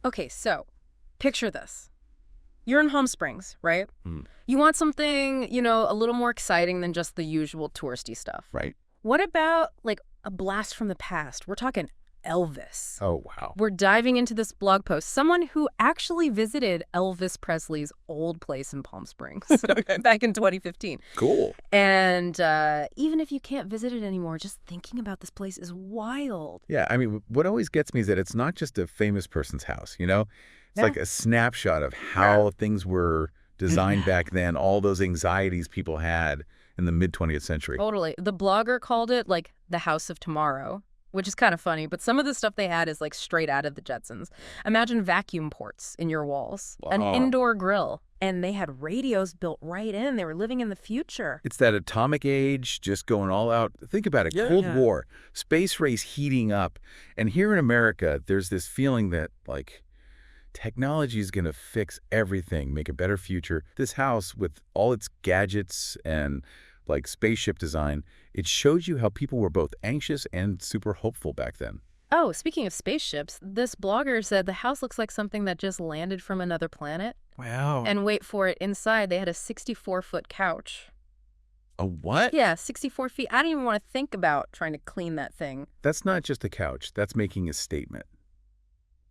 Okay, so picture this. You're in Palm Springs, right? Mm, You want something, a little more exciting than just the usual touristy stuff. right. What about, like, a blast from the past? We're talking Elvis. Oh, wow. We're diving into this blog post. Someone who actually visited Elvis Presley's old place in Palm Springs back in 2015. Cool. And even if you can't visit it anymore, just thinking about this place is wild. Yeah, I mean, what always gets me is that it's not just a famous person's house, you know? It's Yeah. like a snapshot of how things were designed back then, all those anxieties people had in the mid-20th century. Totally. The blogger called it, like, the House of Tomorrow, which is kind of funny. But some of the stuff they had is, like, straight out of the Jetsons. Imagine vacuum ports in your walls, an Wow. indoor grill, and they had radios built right in. They were living in the future. It's that atomic age just going all out. Think about it, Yeah. Cold Yeah. War, space race heating up. And here in America, there's this feeling that, like, technology is going to fix everything, make a better future. This house, with all its gadgets and, like, spaceship design, it shows you how people were both anxious and super hopeful back then. Oh, speaking of spaceships, this blogger said the house looks like something that just landed from another planet. Wow. And wait for it, inside they had a 64-foot couch. A what? Yeah, 64 feet. I don't even want to think about trying to clean that thing. That's not just a couch. That's making a statement.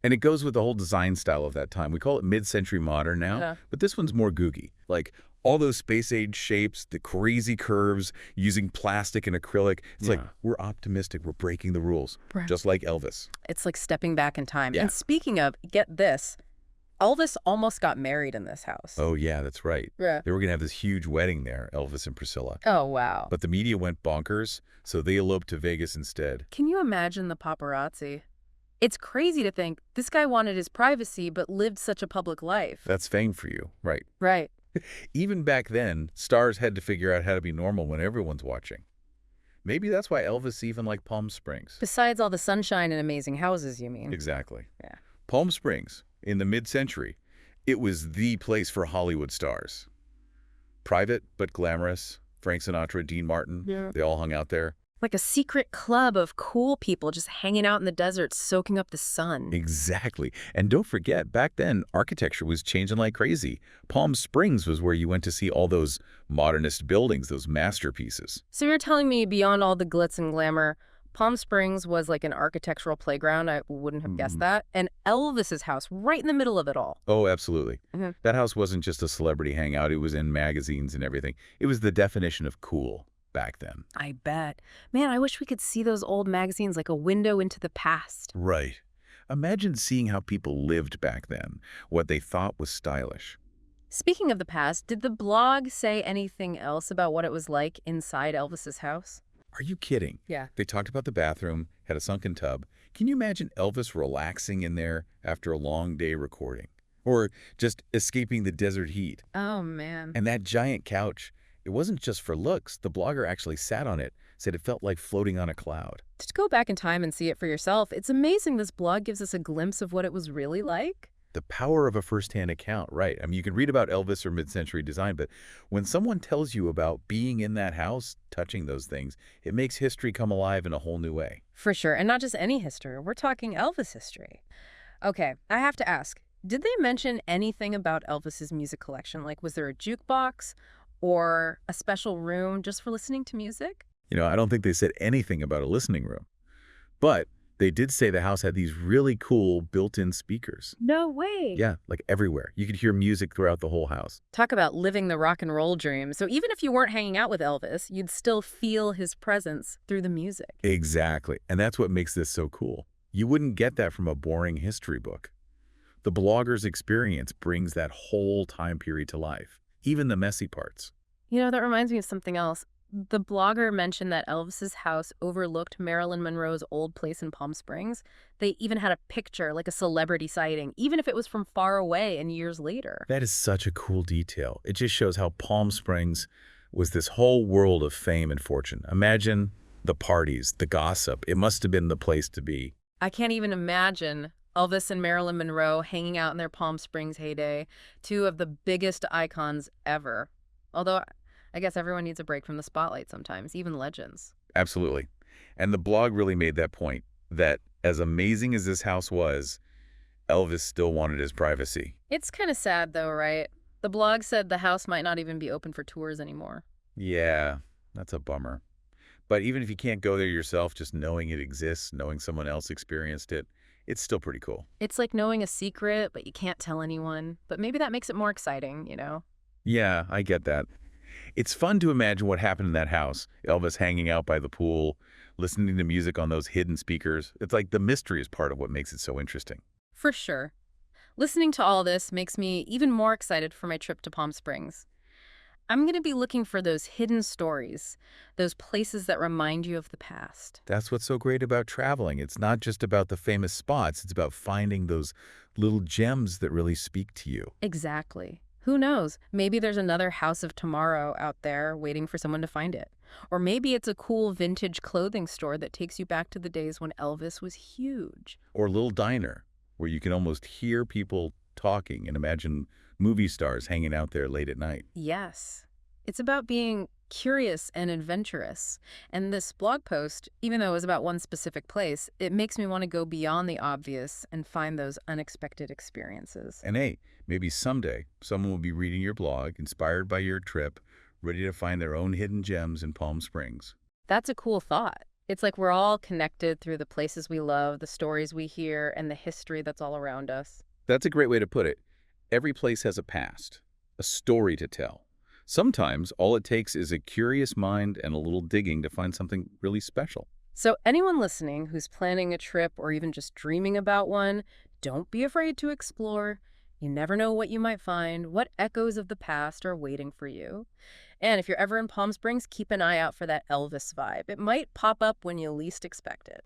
And it goes with the whole design style of that time. We call it mid-century modern now, Yeah. but this one's more googie. Like, all those space-age shapes, the crazy curves, using plastic and acrylic. It's like, we're optimistic. We're breaking the rules, Right. just like Elvis. It's like stepping back in time. Yeah. And speaking of, get this, Elvis almost got married in this house. Oh, yeah, that's right. Yeah. They were going to have this huge wedding there, Elvis and Priscilla. Oh, wow. But the media went bonkers, so they eloped to Vegas instead. Can you imagine the paparazzi? It's crazy to think this guy wanted his privacy but lived such a public life. That's fame for you, right? Right. Even back then, stars had to figure out how to be normal when everyone's watching. Maybe that's why Elvis even liked Palm Springs. Besides all the sunshine and amazing houses, you mean? Exactly. Yeah. Palm Springs, in the mid-century, it was the place for Hollywood stars. Private but glamorous. Frank Sinatra, Dean Martin, Yeah. they all hung out there. Like a secret club of cool people just hanging out in the desert, soaking up the sun. Exactly. And don't forget, back then, architecture was changing like crazy. Palm Springs was where you went to see all those modernist buildings, those masterpieces. So you're telling me beyond all the glitz and glamour, Palm Springs was like an architectural playground? I wouldn't have guessed that. And Elvis's house, right in the middle of it all. Oh, absolutely. Mhm. That house wasn't just a celebrity hangout. It was in magazines and everything. It was the definition of cool back then. I bet. Man, I wish we could see those old magazines like a window into the past. Right. Imagine seeing how people lived back then, what they thought was stylish. Speaking of the past, did the blog say anything else about what it was like inside Elvis's house? Are you kidding? Yeah. They talked about the bathroom, had a sunken tub. Can you imagine Elvis relaxing in there after a long day recording? Or just escaping the desert heat? Oh, man. And that giant couch, it wasn't just for looks. The blogger actually sat on it, said it felt like floating on a cloud. To go back in time and see it for yourself, it's amazing this blog gives us a glimpse of what it was really like. The power of a first-hand account, right? I mean, you can read about Elvis or mid-century design, but when someone tells you about being in that house, touching those things, it makes history come alive in a whole new way. For sure, and not just any history. We're talking Elvis history. Okay, I have to ask, did they mention anything about Elvis's music collection? Like, was there a jukebox or a special room just for listening to music? You know, I don't think they said anything about a listening room. But they did say the house had these really cool built-in speakers. No way. Yeah, like everywhere. You could hear music throughout the whole house. Talk about living the rock and roll dream. So even if you weren't hanging out with Elvis, you'd still feel his presence through the music. Exactly. And that's what makes this so cool. You wouldn't get that from a boring history book. The blogger's experience brings that whole time period to life, even the messy parts. You know, that reminds me of something else. The blogger mentioned that Elvis's house overlooked Marilyn Monroe's old place in Palm Springs. They even had a picture, like a celebrity sighting, even if it was from far away and years later. That is such a cool detail. It just shows how Palm Springs was this whole world of fame and fortune. Imagine the parties, the gossip. It must have been the place to be. I can't even imagine Elvis and Marilyn Monroe hanging out in their Palm Springs heyday, two of the biggest icons ever. Although I guess everyone needs a break from the spotlight sometimes, even legends. Absolutely. And the blog really made that point, that as amazing as this house was, Elvis still wanted his privacy. It's kind of sad, though, right? The blog said the house might not even be open for tours anymore. Yeah, that's a bummer. But even if you can't go there yourself, just knowing it exists, knowing someone else experienced it, it's still pretty cool. It's like knowing a secret, but you can't tell anyone. But maybe that makes it more exciting? Yeah, I get that. It's fun to imagine what happened in that house. Elvis hanging out by the pool, listening to music on those hidden speakers. It's like the mystery is part of what makes it so interesting. For sure. Listening to all this makes me even more excited for my trip to Palm Springs. I'm going to be looking for those hidden stories, those places that remind you of the past. That's what's so great about traveling. It's not just about the famous spots. It's about finding those little gems that really speak to you. Exactly. Who knows? Maybe there's another House of Tomorrow out there waiting for someone to find it. Or maybe it's a cool vintage clothing store that takes you back to the days when Elvis was huge. Or a little diner where you can almost hear people talking and imagine movie stars hanging out there late at night. Yes. It's about being curious and adventurous. And this blog post, even though it was about one specific place, it makes me want to go beyond the obvious and find those unexpected experiences. And hey, maybe someday someone will be reading your blog, inspired by your trip, ready to find their own hidden gems in Palm Springs. That's a cool thought. It's like we're all connected through the places we love, the stories we hear, and the history that's all around us. That's a great way to put it. Every place has a past, a story to tell. Sometimes all it takes is a curious mind and a little digging to find something really special. So anyone listening who's planning a trip or even just dreaming about one, don't be afraid to explore. You never know what you might find, what echoes of the past are waiting for you. And if you're ever in Palm Springs, keep an eye out for that Elvis vibe. It might pop up when you least expect it.